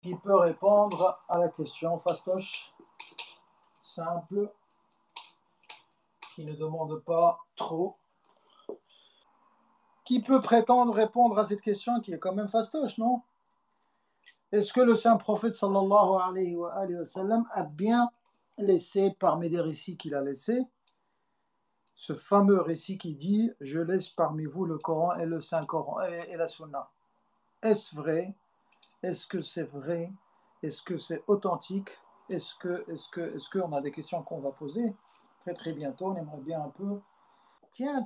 Qui peut répondre à la question fastoche, simple, qui ne demande pas trop? Qui peut prétendre répondre à cette question qui est quand même fastoche, non? Est-ce que le saint prophète sallallahu alayhi wa sallam a bien laissé, parmi des récits qu'il a laissés, ce fameux récit qui dit « Je laisse parmi vous le Coran et le Saint-Coran et la Sunna ». Est-ce vrai? Est-ce que c'est vrai? Est-ce que c'est authentique? Est-ce qu'on a des questions qu'on va poser très très bientôt? On aimerait bien un peu. Tiens.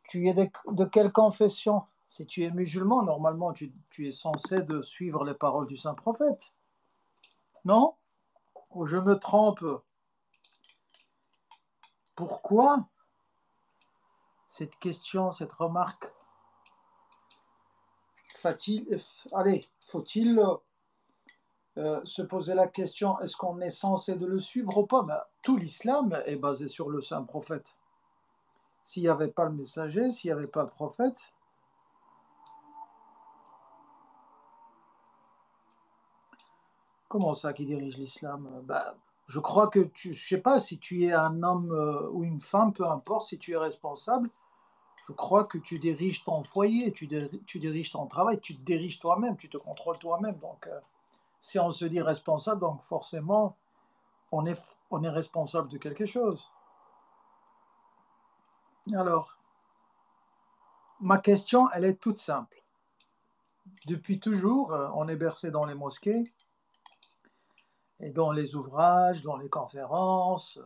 Tu es de quelle confession? Si tu es musulman, normalement, tu es censé de suivre les paroles du saint prophète. Non? Ou je me trompe? Pourquoi cette question, cette remarque? Faut-il se poser la question, est-ce qu'on est censé de le suivre ou pas? Ben, tout l'islam est basé sur le saint prophète. S'il n'y avait pas le messager, s'il n'y avait pas le prophète, comment ça qui dirige l'islam? Ben, je crois que je ne sais pas si tu es un homme ou une femme, peu importe, si tu es responsable, je crois que tu diriges ton foyer, tu diriges ton travail, tu te diriges toi-même, tu te contrôles toi-même. Donc, si on se dit responsable, donc forcément, on est responsable de quelque chose. Alors, ma question, elle est toute simple. Depuis toujours, on est bercé dans les mosquées et dans les ouvrages, dans les conférences,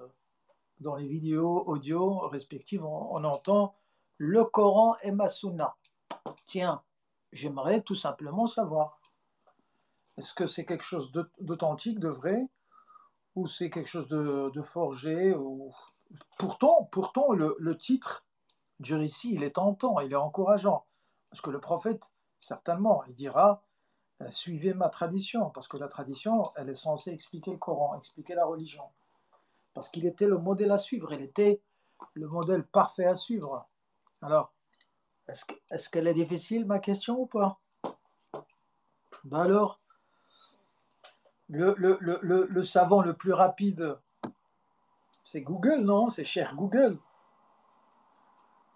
dans les vidéos, audio respectives, on entend le Coran et ma Sunna. Tiens, j'aimerais tout simplement savoir, est-ce que c'est quelque chose d'authentique, de vrai, ou c'est quelque chose de forgé ou... Pourtant le titre du récit, il est tentant, il est encourageant. Parce que le prophète, certainement, il dira suivez ma tradition, parce que la tradition, elle est censée expliquer le Coran, expliquer la religion. Parce qu'il était le modèle à suivre, il était le modèle parfait à suivre. Alors, est-ce qu'elle est difficile, ma question, ou pas? Ben alors, le savant le plus rapide, c'est Google, non? C'est cher Google.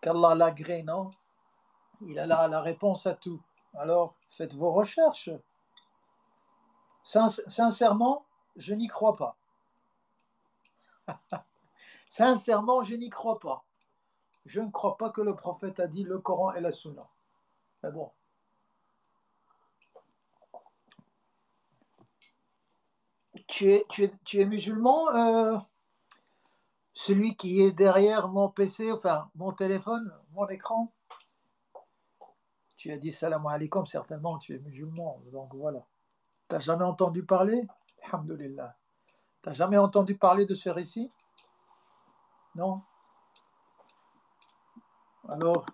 Qu'Allah l'agrée, non? Il a la réponse à tout. Alors, faites vos recherches. Sincèrement, je n'y crois pas. Sincèrement, je n'y crois pas. Je ne crois pas que le prophète a dit le Coran et la Sunna. Mais bon. Tu es musulman, celui qui est derrière mon PC, enfin mon téléphone, mon écran? Tu as dit salam alaikum, certainement tu es musulman. Donc voilà. T'as jamais entendu parler? Alhamdulillah. T'as jamais entendu parler de ce récit? Non? Alors,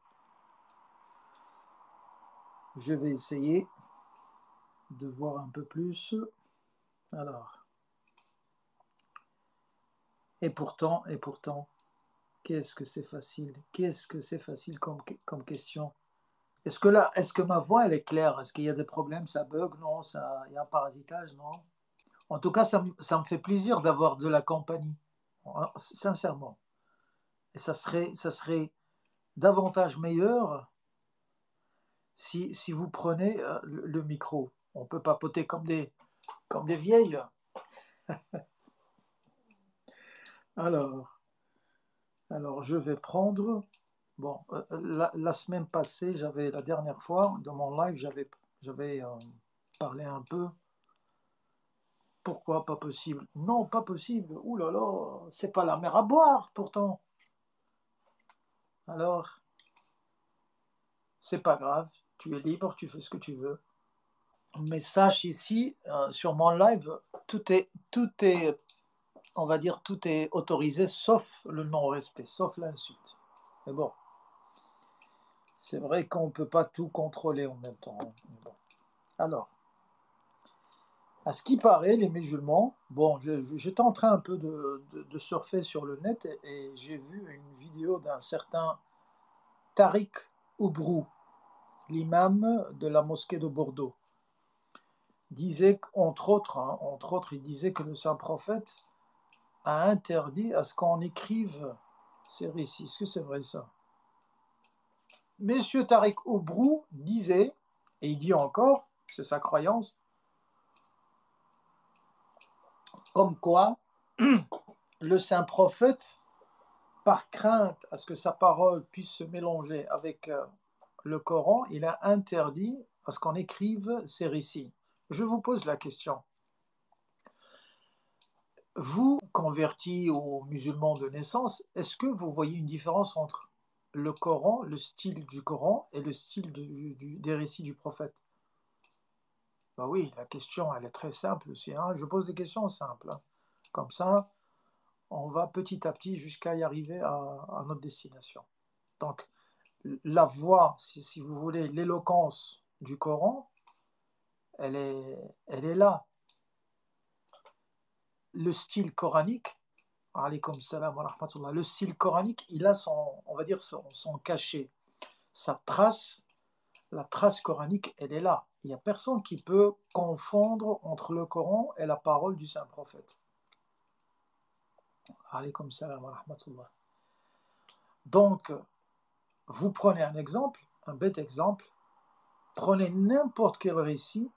je vais essayer de voir un peu plus. Alors, et pourtant, qu'est-ce que c'est facile? Qu'est-ce que c'est facile comme question? Est-ce que ma voix, elle est claire? Est-ce qu'il y a des problèmes? Ça bug? Non, il y a un parasitage? Non. En tout cas, ça me fait plaisir d'avoir de la compagnie, sincèrement. Et ça serait davantage meilleur si vous prenez le micro. On peut papoter comme des vieilles. Alors, je vais prendre... Bon, la semaine passée, la dernière fois, dans mon live, j'avais parlé un peu. Pourquoi pas possible? Non, pas possible. Ouh là là, c'est pas la mer à boire, pourtant. Alors, c'est pas grave. Tu es libre, tu fais ce que tu veux. Mais sache ici, sur mon live, tout est, on va dire, tout est autorisé, sauf le non-respect, sauf l'insulte. Mais bon, c'est vrai qu'on ne peut pas tout contrôler en même temps. Mais bon. Alors, à ce qui paraît, les musulmans, bon, j'étais en train un peu de surfer sur le net et j'ai vu une vidéo d'un certain Tariq Oubrou, l'imam de la mosquée de Bordeaux. disait, entre autres, il disait que le saint prophète a interdit à ce qu'on écrive ces récits. Est-ce que c'est vrai ça? Monsieur Tariq Oubrou disait, et il dit encore, c'est sa croyance, comme quoi le saint prophète, par crainte à ce que sa parole puisse se mélanger avec le Coran, il a interdit à ce qu'on écrive ces récits. Je vous pose la question. Vous, convertis aux musulmans de naissance, est-ce que vous voyez une différence entre le Coran, le style du Coran et le style des récits du prophète? Ben oui, la question, elle est très simple aussi, hein. Je pose des questions simples, hein. Comme ça, on va petit à petit jusqu'à y arriver à notre destination. Donc, la voix, si vous voulez, l'éloquence du Coran, elle est là. Le style coranique, alaykoum salam wa rahmatullah, le style coranique, il a on va dire son cachet, sa trace, la trace coranique, elle est là. Il n'y a personne qui peut confondre entre le Coran et la parole du saint prophète. Alaykoum salam wa rahmatullah. Donc, vous prenez un exemple, un bête exemple, prenez n'importe quel récit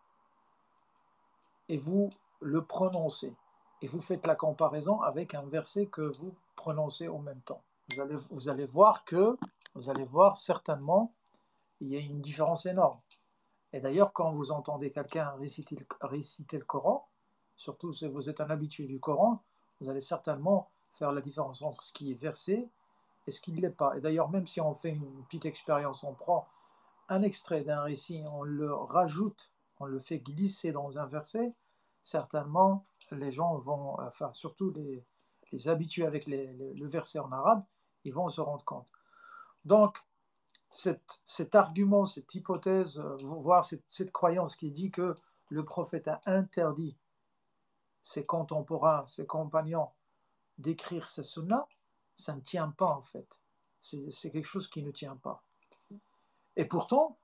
et vous le prononcez. Et vous faites la comparaison avec un verset que vous prononcez en même temps. Vous allez voir certainement, il y a une différence énorme. Et d'ailleurs, quand vous entendez quelqu'un réciter le Coran, surtout si vous êtes un habitué du Coran, vous allez certainement faire la différence entre ce qui est versé et ce qui ne l'est pas. Et d'ailleurs, même si on fait une petite expérience, on prend un extrait d'un récit, on le rajoute, on le fait glisser dans un verset, certainement les gens vont, enfin surtout les habitués avec le verset en arabe, ils vont se rendre compte. Donc, cet argument, cette hypothèse, voire cette croyance qui dit que le prophète a interdit ses contemporains, ses compagnons d'écrire ces sunnas, ça ne tient pas en fait. C'est quelque chose qui ne tient pas. Et pourtant,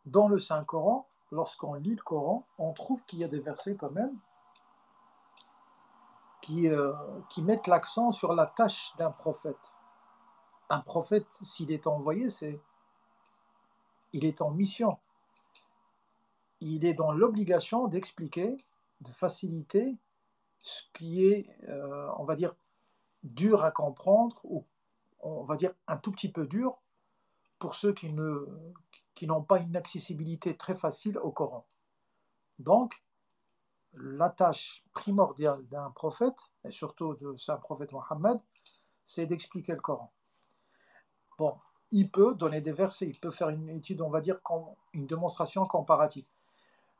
dans le Saint-Coran, lorsqu'on lit le Coran, on trouve qu'il y a des versets quand même qui mettent l'accent sur la tâche d'un prophète. Un prophète, s'il est envoyé, il est en mission. Il est dans l'obligation d'expliquer, de faciliter ce qui est, on va dire, dur à comprendre, ou on va dire un tout petit peu dur pour ceux qui n'ont pas une accessibilité très facile au Coran. Donc, la tâche primordiale d'un prophète, et surtout de saint prophète Mohammed, c'est d'expliquer le Coran. Bon, il peut donner des versets, il peut faire une étude, on va dire, une démonstration comparative.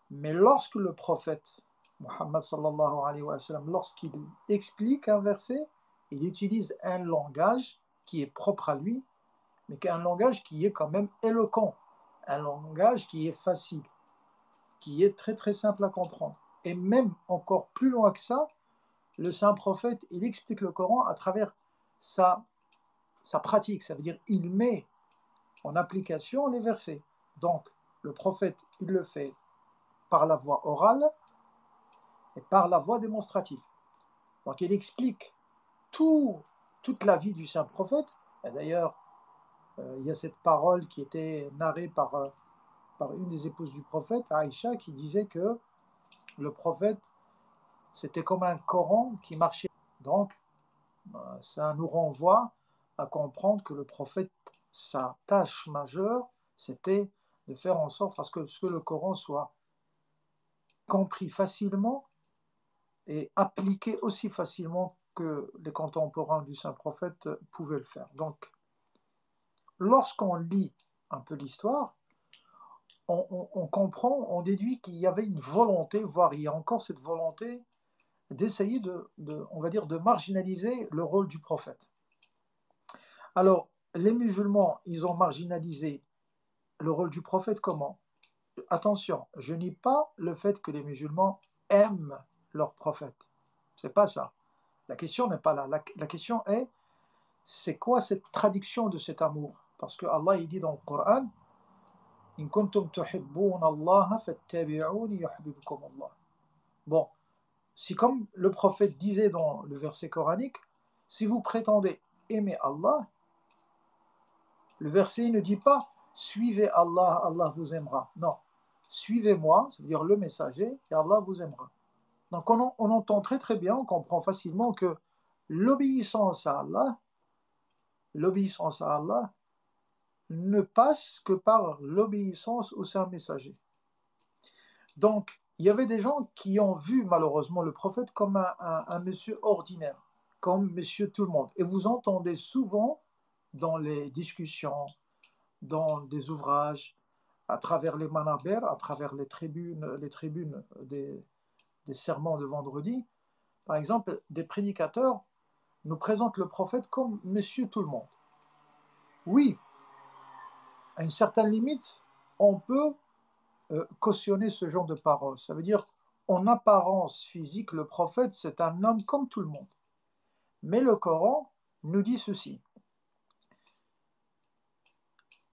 Mais lorsque le prophète Mohammed sallallahu alayhi wa sallam, lorsqu'il explique un verset, il utilise un langage qui est propre à lui, mais un langage qui est quand même éloquent, un langage qui est facile, qui est très très simple à comprendre. Et même encore plus loin que ça, le saint prophète, il explique le Coran à travers sa pratique, ça veut dire il met en application les versets. Donc, le prophète, il le fait par la voie orale et par la voie démonstrative. Donc, il explique toute la vie du saint prophète. Et d'ailleurs, il y a cette parole qui était narrée par une des épouses du prophète, Aïcha, qui disait que le prophète, c'était comme un Coran qui marchait. Donc, ça nous renvoie à comprendre que le prophète, sa tâche majeure, c'était de faire en sorte à ce que le Coran soit compris facilement et appliqué aussi facilement que les contemporains du saint prophète pouvaient le faire. Donc, lorsqu'on lit un peu l'histoire, on comprend, on déduit qu'il y avait une volonté, voire il y a encore cette volonté d'essayer on va dire, de marginaliser le rôle du prophète. Alors, les musulmans, ils ont marginalisé le rôle du prophète comment? Attention, je nie pas le fait que les musulmans aiment leur prophète. C'est pas ça. La question n'est pas là. La question est, c'est quoi cette traduction de cet amour? Parce que Allah, il dit dans le Coran, In kuntum tuhibbuna Allah fattabi'uni yuhibbukum Allah. Bon, si comme le prophète disait dans le verset coranique, si vous prétendez aimer Allah, le verset ne dit pas suivez Allah, Allah vous aimera. Non, suivez-moi, c'est-à-dire le messager, et Allah vous aimera. Donc on entend très très bien, on comprend facilement que l'obéissance à Allah ne passe que par l'obéissance au saint messager. Donc, il y avait des gens qui ont vu malheureusement le prophète comme un monsieur ordinaire, comme monsieur tout le monde. Et vous entendez souvent dans les discussions, dans des ouvrages, à travers les manabers, à travers les tribunes des sermons de vendredi, par exemple, des prédicateurs nous présentent le prophète comme monsieur tout le monde. Oui, à une certaine limite, on peut cautionner ce genre de paroles. Ça veut dire, en apparence physique, le prophète, c'est un homme comme tout le monde. Mais le Coran nous dit ceci.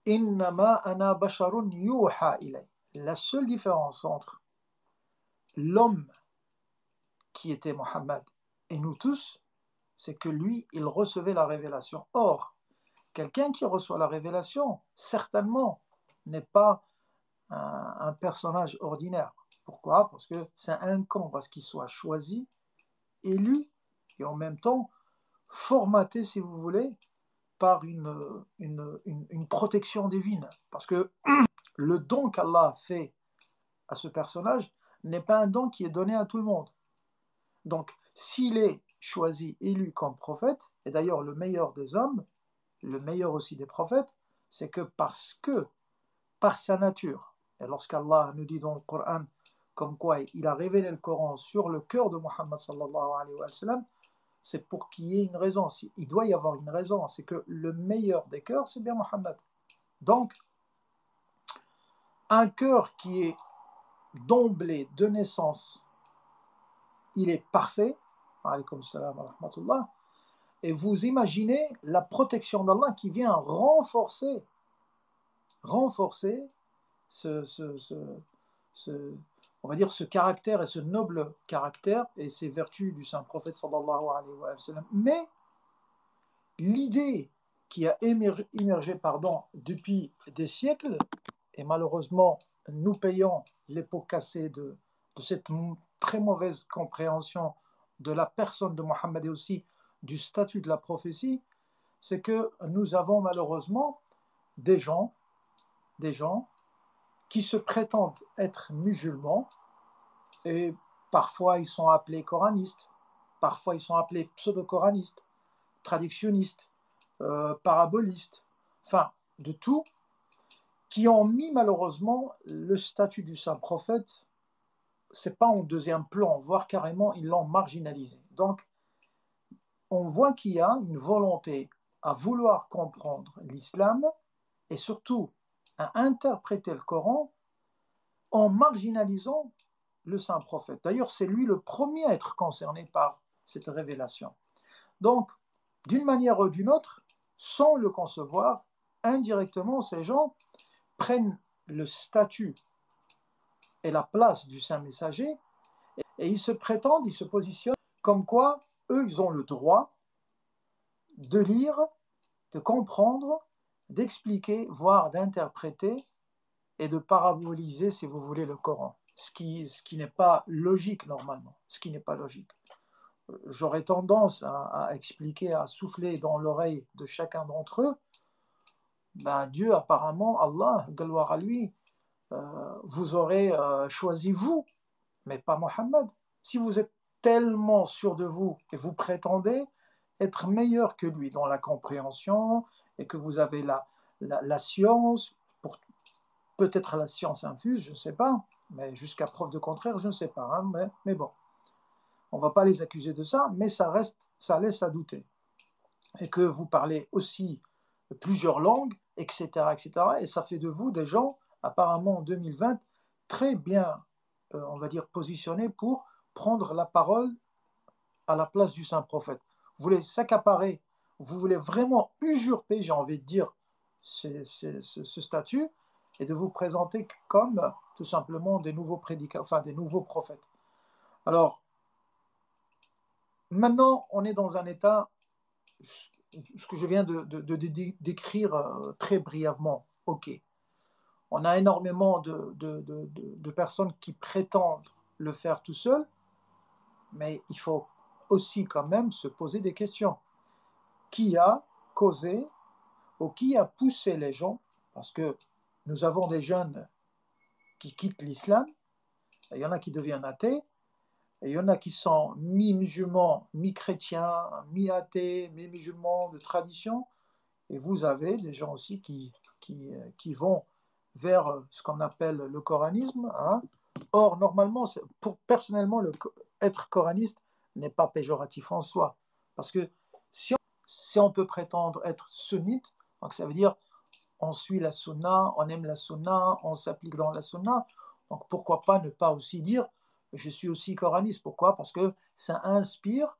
Innama ana basharun yuha ilay. La seule différence entre l'homme qui était Mohammed et nous tous, c'est que lui, il recevait la révélation. Or, quelqu'un qui reçoit la révélation, certainement, n'est pas un personnage ordinaire. Pourquoi? Parce que c'est un camp, parce qu'il soit choisi, élu, et en même temps formaté, si vous voulez, par une protection divine. Parce que le don qu'Allah fait à ce personnage n'est pas un don qui est donné à tout le monde. Donc, s'il est choisi, élu comme prophète, et d'ailleurs le meilleur des hommes, le meilleur aussi des prophètes, c'est que par sa nature, et lorsqu'Allah nous dit dans le Coran, comme quoi il a révélé le Coran sur le cœur de Muhammad sallallahu alayhi wa sallam, c'est pour qu'il y ait une raison. Il doit y avoir une raison, c'est que le meilleur des cœurs, c'est bien Muhammad. Donc, un cœur qui est d'emblée, de naissance, il est parfait, alaykoum salam wa rahmatullah, et vous imaginez la protection d'Allah qui vient renforcer on va dire ce caractère et ce noble caractère et ces vertus du saint prophète sallallahu alayhi wa sallam. Mais l'idée qui a émergé depuis des siècles, et malheureusement nous payons les pots cassés de cette très mauvaise compréhension de la personne de Mohammed et aussi du statut de la prophétie, c'est que nous avons malheureusement des gens qui se prétendent être musulmans et parfois ils sont appelés coranistes, parfois ils sont appelés pseudo-coranistes, traductionnistes, parabolistes, enfin de tout, qui ont mis malheureusement le statut du saint prophète, c'est pas en deuxième plan, voire carrément ils l'ont marginalisé. Donc on voit qu'il y a une volonté à vouloir comprendre l'islam et surtout à interpréter le Coran en marginalisant le saint prophète. D'ailleurs, c'est lui le premier à être concerné par cette révélation. Donc, d'une manière ou d'une autre, sans le concevoir, indirectement, ces gens prennent le statut et la place du saint messager et ils se prétendent, ils se positionnent comme quoi eux, ils ont le droit de lire, de comprendre, d'expliquer, voire d'interpréter et de paraboliser, si vous voulez, le Coran. Ce qui n'est pas logique normalement, ce qui n'est pas logique. J'aurais tendance à expliquer, à souffler dans l'oreille de chacun d'entre eux, ben Dieu apparemment, Allah, gloire à lui, vous aurez choisi vous, mais pas Mohammed. Si vous êtes tellement sûr de vous et vous prétendez être meilleur que lui dans la compréhension et que vous avez la science, peut-être la science infuse, je ne sais pas, mais jusqu'à preuve de contraire, je ne sais pas, hein, mais bon. On ne va pas les accuser de ça, mais ça laisse à douter. Et que vous parlez aussi plusieurs langues, etc., etc., et ça fait de vous des gens, apparemment en 2020, très bien, on va dire, positionnés pour prendre la parole à la place du saint prophète. Vous voulez s'accaparer, vous voulez vraiment usurper, j'ai envie de dire, ce statut, et de vous présenter comme tout simplement des nouveaux prédicateurs, enfin des nouveaux prophètes. Alors, maintenant, on est dans un état, ce que je viens de décrire très brièvement. Ok, on a énormément de personnes qui prétendent le faire tout seul, mais il faut aussi quand même se poser des questions. Qui a causé ou qui a poussé les gens, parce que nous avons des jeunes qui quittent l'islam, il y en a qui deviennent athées, et il y en a qui sont mi-musulmans, mi-chrétiens, mi-athées, mi-musulmans de tradition, et vous avez des gens aussi qui vont vers ce qu'on appelle le coranisme. Hein. Or, normalement, personnellement, être coraniste n'est pas péjoratif en soi. Parce que si on peut prétendre être sunnite, donc ça veut dire on suit la sunna, on aime la sunna, on s'applique dans la sunna, donc pourquoi pas ne pas aussi dire je suis aussi coraniste. Pourquoi? Parce que ça inspire,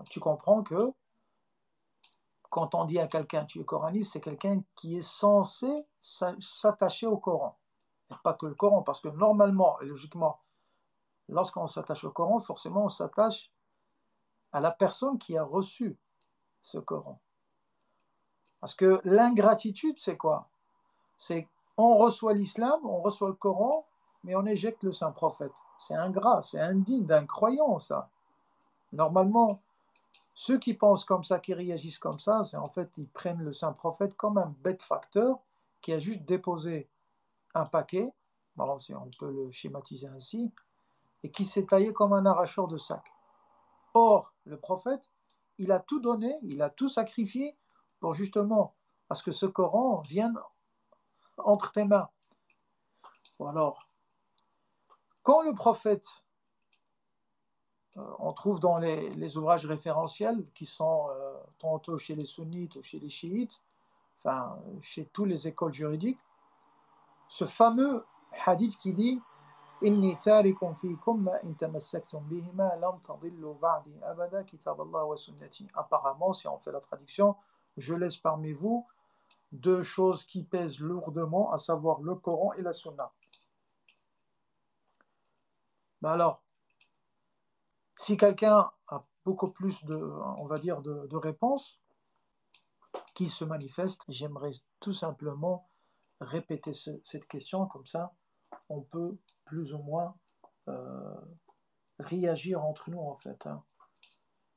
tu comprends que quand on dit à quelqu'un tu es coraniste, c'est quelqu'un qui est censé s'attacher au Coran. Et pas que le Coran, parce que normalement et logiquement, lorsqu'on s'attache au Coran, forcément on s'attache à la personne qui a reçu ce Coran. Parce que l'ingratitude, c'est quoi? C'est on reçoit l'islam, on reçoit le Coran, mais on éjecte le saint prophète. C'est ingrat, c'est indigne d'un croyant, ça. Normalement, ceux qui pensent comme ça, qui réagissent comme ça, c'est en fait, ils prennent le saint prophète comme un bête facteur qui a juste déposé un paquet, bon, si on peut le schématiser ainsi, et qui s'est taillé comme un arracheur de sac. Or, le prophète, il a tout donné, il a tout sacrifié pour justement, parce que ce Coran vienne entre tes mains. Ou alors, quand le prophète, on trouve dans les ouvrages référentiels qui sont tantôt chez les sunnites ou chez les chiites, enfin chez toutes les écoles juridiques, ce fameux hadith qui dit Inni tarikum fikum ma in tamassaktum bihima lam tadillu ba'di abada kitab Allah wa sunnati. Apparemment, si on fait la traduction, je laisse parmi vous deux choses qui pèsent lourdement, à savoir le Coran et la Sunna. Ben alors, si quelqu'un a beaucoup plus on va dire, de réponses qui se manifestent, j'aimerais tout simplement répéter cette question, comme ça, on peut plus ou moins réagir entre nous, en fait. Hein.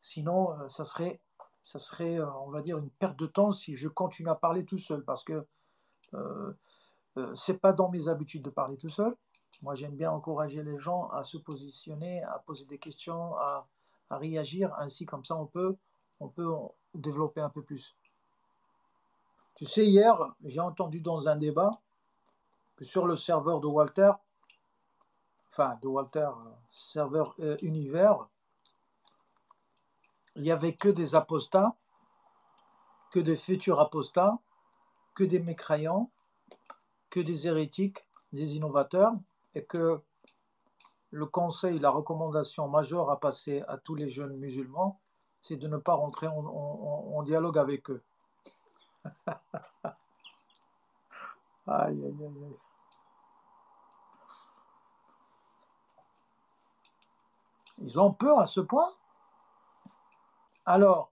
Sinon, ça serait, on va dire, une perte de temps si je continue à parler tout seul, parce que c'est pas dans mes habitudes de parler tout seul. Moi, j'aime bien encourager les gens à se positionner, à poser des questions, à réagir. Ainsi, comme ça, on peut développer un peu plus. Tu sais, hier, j'ai entendu dans un débat que sur le serveur de Walter, serveur univers, il n'y avait que des apostats, que des futurs apostats, que des mécréants, que des hérétiques, des innovateurs, et que le conseil, la recommandation majeure à passer à tous les jeunes musulmans, c'est de ne pas rentrer en dialogue avec eux. Aïe, aïe, aïe, aïe. Ils ont peur à ce point? Alors,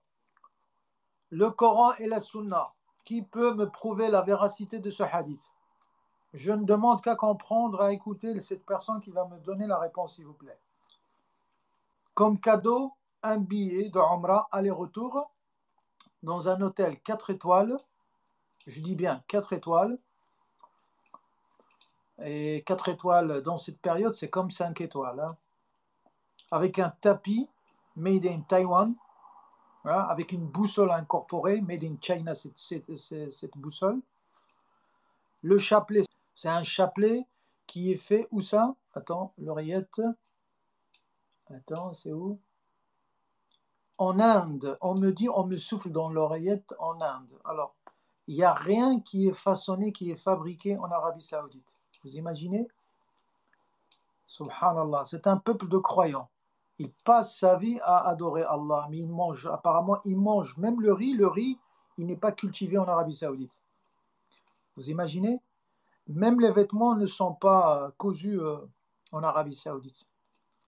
le Coran et la Sunna, qui peut me prouver la véracité de ce hadith? Je ne demande qu'à comprendre, à écouter cette personne qui va me donner la réponse, s'il vous plaît. Comme cadeau, un billet de Umrah aller-retour dans un hôtel 4 étoiles, je dis bien 4 étoiles, et 4 étoiles dans cette période, c'est comme 5 étoiles, hein, avec un tapis made in Taiwan, hein, avec une boussole incorporée, made in China, cette boussole. Le chapelet, c'est un chapelet qui est fait, où ça? Attends, l'oreillette. Attends, c'est où? En Inde. On me dit, on me souffle dans l'oreillette en Inde. Alors, il n'y a rien qui est façonné, qui est fabriqué en Arabie Saoudite. Vous imaginez? Subhanallah, c'est un peuple de croyants. Il passe sa vie à adorer Allah, mais il mange, apparemment, il mange même le riz. Le riz, il n'est pas cultivé en Arabie Saoudite. Vous imaginez? Même les vêtements ne sont pas cousus en Arabie Saoudite.